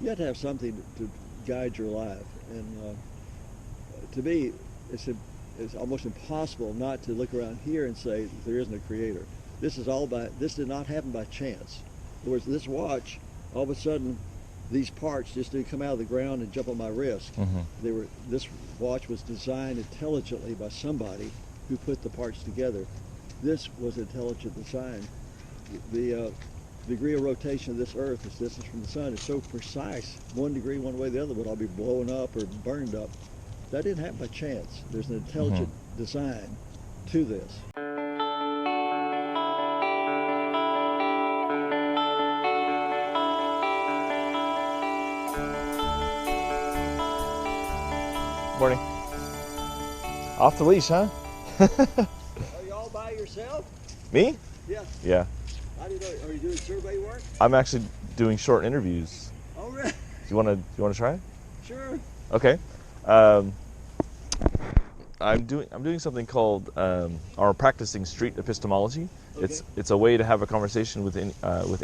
You have to have something to guide your life, and to me, it's almost impossible not to look around here and say that there isn't a creator. This did not happen by chance. In other words, this watch, all of a sudden, these parts just didn't come out of the ground and jump on my wrist. Mm-hmm. This watch was designed intelligently by somebody who put the parts together. This was intelligent design. The degree of rotation of this Earth, this distance from the sun, is so precise. 1 degree one way or the other would all be blown up or burned up. That didn't happen by chance. There's an intelligent design to this. Morning. Off the leash, huh? Are you all by yourself? Me? Yeah. Yeah. How do you know? Are you doing survey work? I'm actually doing short interviews. Oh, really? You wanna try? Sure. Okay. I'm doing something called or practicing street epistemology. Okay. It's a way to have a conversation with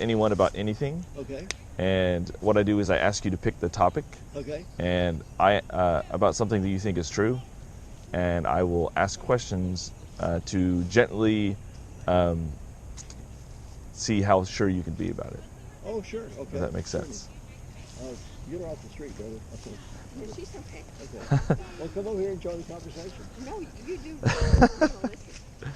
anyone about anything. Okay. And what I do is I ask you to pick the topic. Okay. And I about something that you think is true, and I will ask questions to gently see how sure you can be about it. Oh, sure. Okay. Does that make sense? Get her off the street, brother. Okay. No, she's okay. Okay. Well, come over here and join the conversation. No, you do. Listen.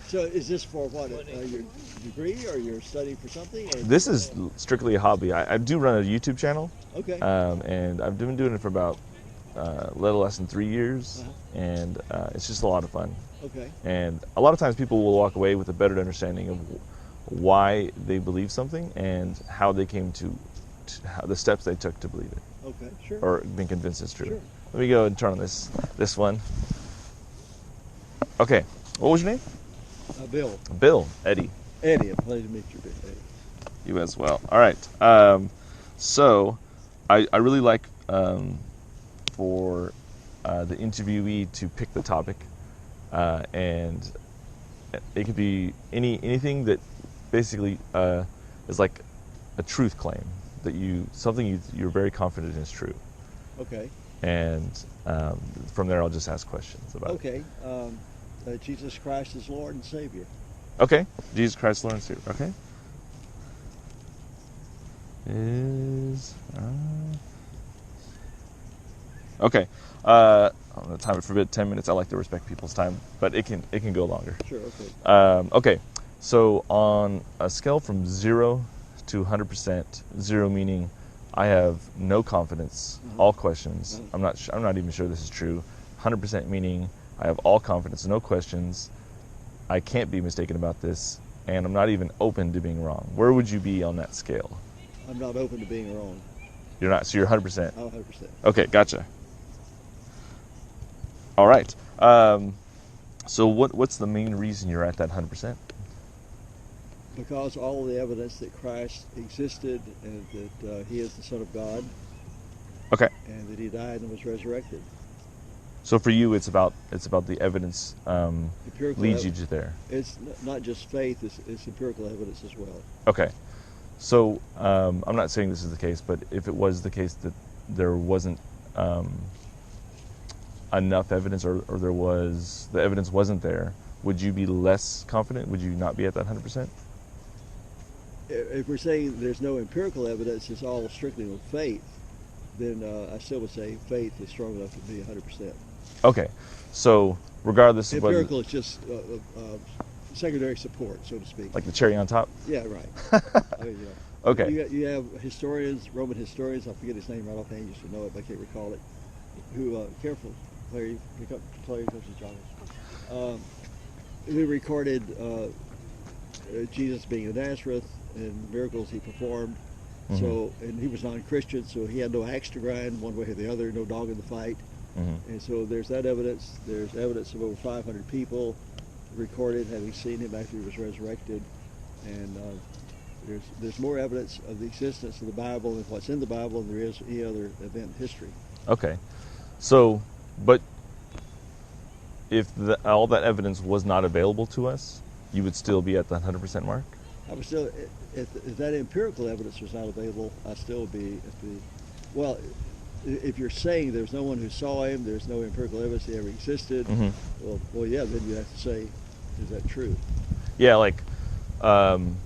So, is this for what? Your degree, or you're studying for something? Or This is strictly a hobby. I do run a YouTube channel. Okay. And I've been doing it for about a little less than 3 years, and it's just a lot of fun. Okay. And a lot of times people will walk away with a better understanding of why they believe something and how they came to how the steps they took to believe it. Okay. Sure. Or being convinced it's true. Sure. Let me go and turn on this one. Okay. What was your name? Bill. Bill. Eddie. Eddie. A pleasure to meet you, Eddie. You as well. All right. So I really like for the interviewee to pick the topic, and it could be anything that basically is like a truth claim that you're very confident is true. Okay. And from there I'll just ask questions about Okay. Jesus Christ is Lord and Savior. it. Okay. Jesus Christ, Lord and Savior. Okay. Okay. I'm gonna time it for 10 minutes. I like to respect people's time, but it can go longer. Sure. Okay. Okay. So on a scale from 0 to 100%, 0 meaning I have no confidence, all questions. I'm not even sure this is true. 100% meaning I have all confidence, no questions. I can't be mistaken about this, and I'm not even open to being wrong. Where would you be on that scale? I'm not open to being wrong. You're not. So you're 100%. I'm 100%. Okay, gotcha. All right. So what's the main reason you're at that 100%? Because all the evidence that Christ existed and that he is the Son of God. Okay. And that he died and was resurrected. So for you, it's about the evidence leads you to there. It's not just faith; it's empirical evidence as well. Okay. So I'm not saying this is the case, but if it was the case that there wasn't enough evidence, or the evidence wasn't there, would you be less confident? Would you not be at that 100%? If we're saying there's no empirical evidence, it's all strictly on faith, then I still would say faith is strong enough to be 100%. Okay. So regardless of whether... Empirical is just secondary support, so to speak. Like the cherry on top? Yeah, right. I mean, Okay. You have historians, Roman historians, I forget his name right offhand, I used to know it, but I can't recall it, who, careful, Clary, comes to John. Who recorded Jesus being in Nazareth and miracles he performed. Mm-hmm. So, and he was non-Christian, so he had no axe to grind one way or the other, no dog in the fight. Mm-hmm. And so there's that evidence. There's evidence of over 500 people recorded having seen him after he was resurrected. And there's more evidence of the existence of the Bible and what's in the Bible than there is any other event in history. Okay. So, but if all that evidence was not available to us, you would still be at the 100% mark? I would still, if that empirical evidence was not available, I'd still be at the Well, if you're saying there's no one who saw him, there's no empirical evidence he ever existed, well, yeah, then you have to say, is that true? Yeah, like, again,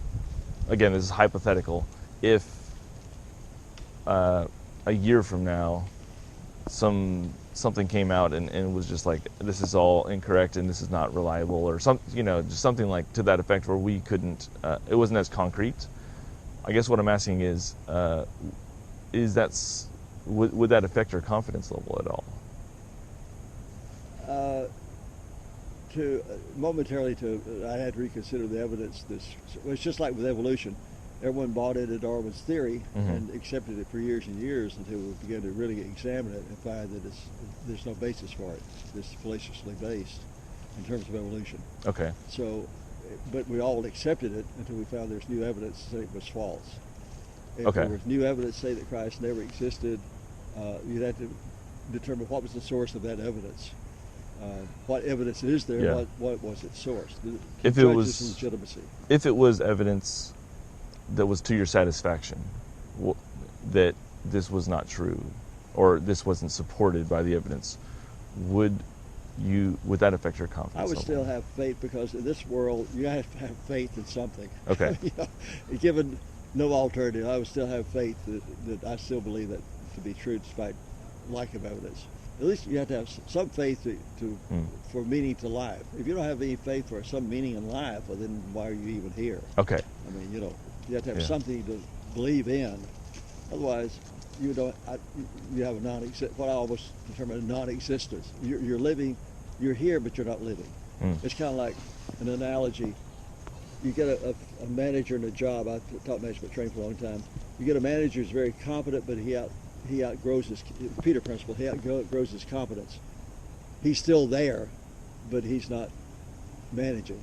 this is hypothetical. If a year from now, something came out and was just like, this is all incorrect and this is not reliable, or just something like to that effect, where we couldn't, it wasn't as concrete. I guess what I'm asking is would that affect your confidence level at all? I had to reconsider the evidence. It's just like with evolution. Everyone bought into Darwin's theory and accepted it for years and years until we began to really examine it and find that there's no basis for it. It's fallaciously based in terms of evolution. Okay. So, but we all accepted it until we found there's new evidence to say it was false. If there was new evidence to say that Christ never existed, you'd have to determine what was the source of that evidence. What evidence is there? Yeah. What was its source? If it was legitimacy. If it was evidence that was to your satisfaction, that this was not true, or this wasn't supported by the evidence, would that affect your confidence I would level? still have faith, because in this world you have to have faith in something. Okay. Given no alternative, I would still have faith that I still believe that to be true despite lack of evidence. At least you have to have some faith for meaning to life. If you don't have any faith for some meaning in life, well, then why are you even here? Okay. I mean, you have to have something to believe in. Otherwise, you have what I almost determine a non-existence. You're living, you're here, but you're not living. It's kind of like an analogy. You get a manager in a job. I taught management training for a long time. You get a manager who's very competent, but he outgrows his Peter principle. He outgrows his competence. He's still there, but he's not managing.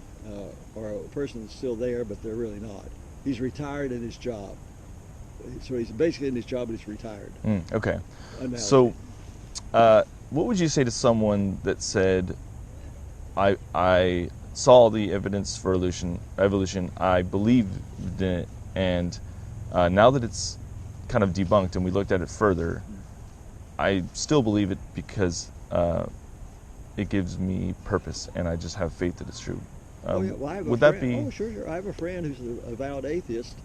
Or a person is still there, but they're really not. He's retired in his job. So he's basically in his job, but he's retired. Okay. Analogy. So, what would you say to someone that said, I saw the evidence for evolution, I believed in it, and now that it's kind of debunked and we looked at it further, I still believe it because it gives me purpose, and I just have faith that it's true. Would that be? Oh, sure. I have a friend who's an avowed atheist,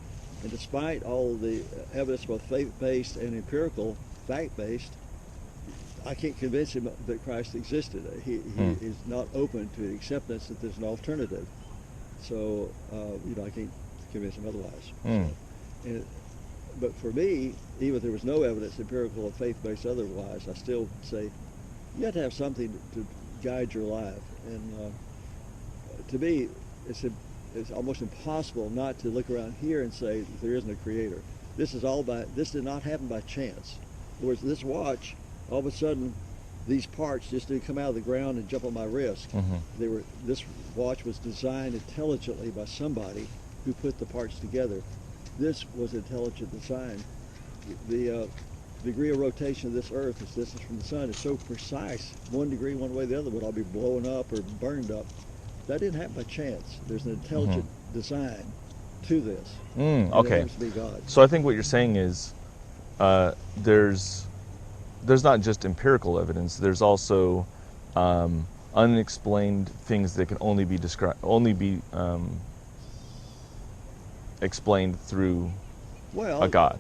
and despite all the evidence, both faith-based and empirical, fact-based, I can't convince him that Christ existed. He is not open to the acceptance that there's an alternative. So, I can't convince him otherwise. So, but for me, even if there was no evidence, empirical or faith-based otherwise, I still say you have to have something to guide your life. And to me, it's almost impossible not to look around here and say that there isn't a creator. This did not happen by chance. In other words, this watch, all of a sudden, these parts just didn't come out of the ground and jump on my wrist. This watch was designed intelligently by somebody who put the parts together. This was intelligent design. The degree of rotation of this Earth, its distance from the sun, is so precise. 1 degree one way or the other would all be blown up or burned up. That didn't happen by chance. There's an intelligent design to this. Okay. It happens to be God. So I think what you're saying is there's not just empirical evidence. There's also unexplained things that can only be explained through a God.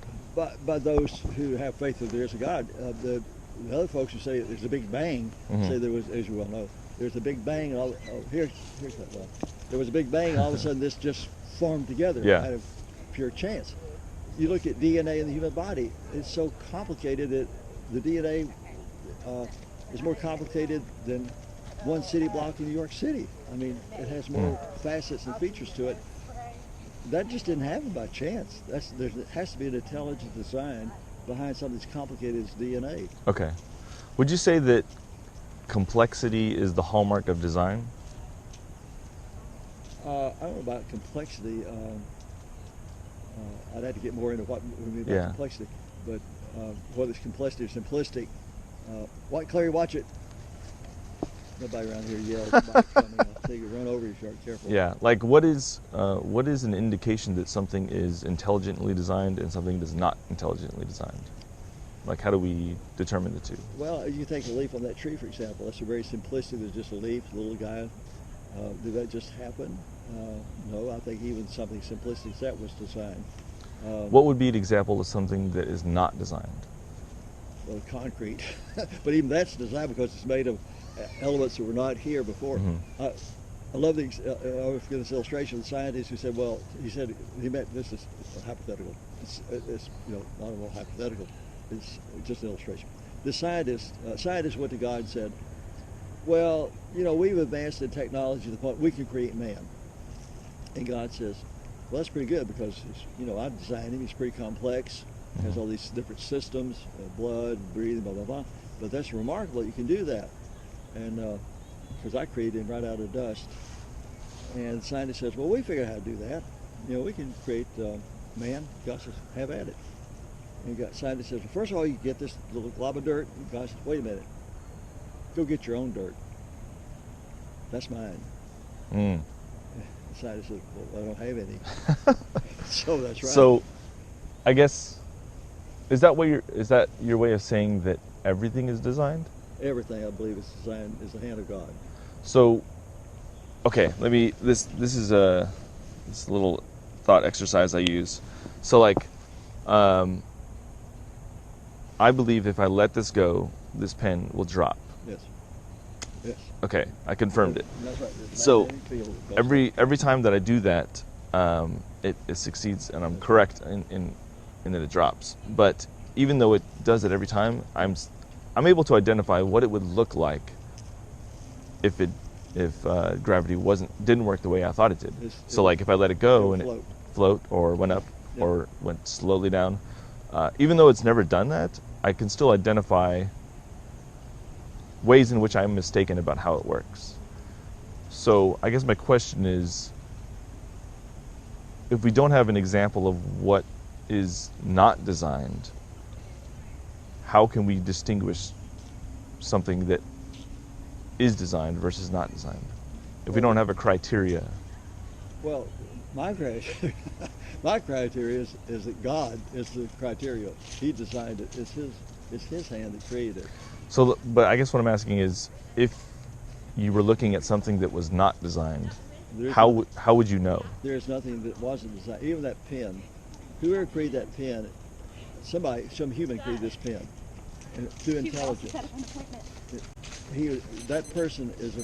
By those who have faith that there is a God. The other folks who say there's a Big Bang say there was, as you well know, there's a Big Bang. And here's that one. There was a Big Bang, and all of a sudden this just formed together out of pure chance. You look at DNA in the human body; it's so complicated that the DNA is more complicated than one city block in New York City. I mean, it has more facets and features to it. That just didn't happen by chance. There has to be an intelligent design behind something as complicated as DNA. Okay. Would you say that complexity is the hallmark of design? I don't know about complexity. I'd have to get more into what we mean by complexity. But whether it's complexity or simplistic, Clary, watch it. Nobody around here yells. Mike's coming. I'll tell you, run over if you aren't careful. Yeah, like what is an indication that something is intelligently designed and something is not intelligently designed? Like, how do we determine the two? Well, you take a leaf on that tree, for example. That's a very simplistic. There's just a leaf, a little guy. Did that just happen? No, I think even something simplistic as that was designed. What would be an example of something that is not designed? Well, concrete. But even that's designed because it's made of elements that were not here before. I love the. I was going this illustration of the scientist who said, "Well, he meant this is hypothetical. It's not at all hypothetical. It's just an illustration." The scientist went to God and said, "Well, we've advanced in technology to the point we can create man." And God says, "Well, that's pretty good because I designed him. He's pretty complex. Has all these different systems, blood, breathing, blah blah blah. But that's remarkable that you can do that." And because I created him right out of dust. And the scientist says, "Well, we figured out how to do that. We can create man." God says, "Have at it." And the scientist says, "Well, first of all, you get this little glob of dirt." And God says, "Wait a minute. Go get your own dirt. That's mine." The scientist says, "Well, I don't have any." So that's right. So, I guess, is that your way of saying that everything is designed? Everything, I believe, is designed is the hand of God. So, okay, this is a little thought exercise I use. So, like, I believe if I let this go, this pen will drop. Yes. Yes. Okay, I confirmed it. That's right. So every time that I do that, it succeeds, and I'm correct in that it drops. But even though it does it every time, I'm able to identify what it would look like if gravity didn't work the way I thought it did. So like if I let it go and it float or went up or went slowly down, even though it's never done that, I can still identify ways in which I'm mistaken about how it works. So I guess my question is, if we don't have an example of what is not designed, how can we distinguish something that is designed versus not designed? If we don't have a criteria. Well, my criteria is that God is the criteria. He designed it. It's his hand that created it. So, but I guess what I'm asking is, if you were looking at something that was not designed, how would you know? There's nothing that wasn't designed. Even that pen, whoever created that pen, some human created this pen, and through intelligence. That person is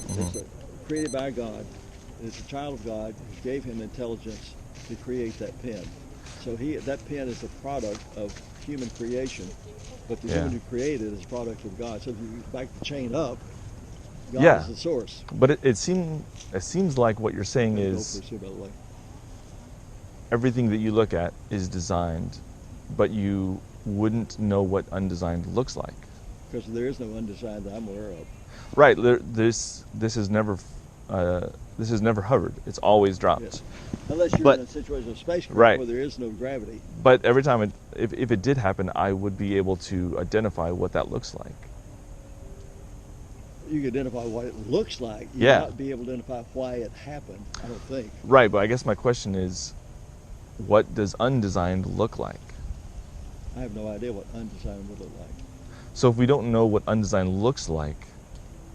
created by God. Is a child of God who gave him intelligence to create that pen. So that pen is a product of human creation, but the human who created it is a product of God. So if you back the chain up, God is the source. But it seems like what you're saying is everything that you look at is designed, but you wouldn't know what undesigned looks like. Because there is no undesigned that I'm aware of. Right. This has never hovered. It's always dropped. Yes. Unless you're in a situation of spacecraft where there is no gravity. But every time if it did happen, I would be able to identify what that looks like. You can identify what it looks like. You might not be able to identify why it happened, I don't think. Right, but I guess my question is, what does undesigned look like? I have no idea what undesigned would look like. So if we don't know what undesigned looks like,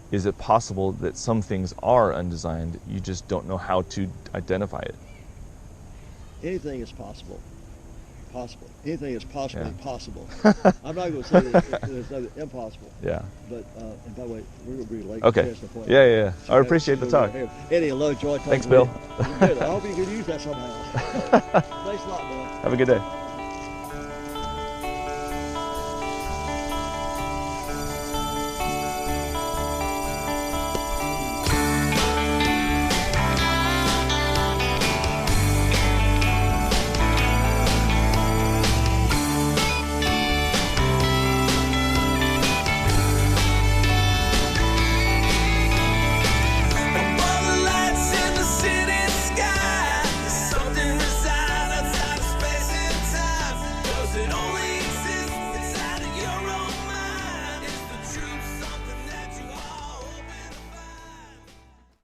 is it possible that some things are undesigned, you just don't know how to identify it? Anything is possible. Anything is possibly possible. I'm not going to say that there's nothing impossible. Yeah. But, and by the way, we're going to be late. Okay. Yeah. I appreciate the talk. Eddie, hello, Joy. Thanks, Bill. Good. I hope you can use that somehow. Thanks a lot, man. Have a good day.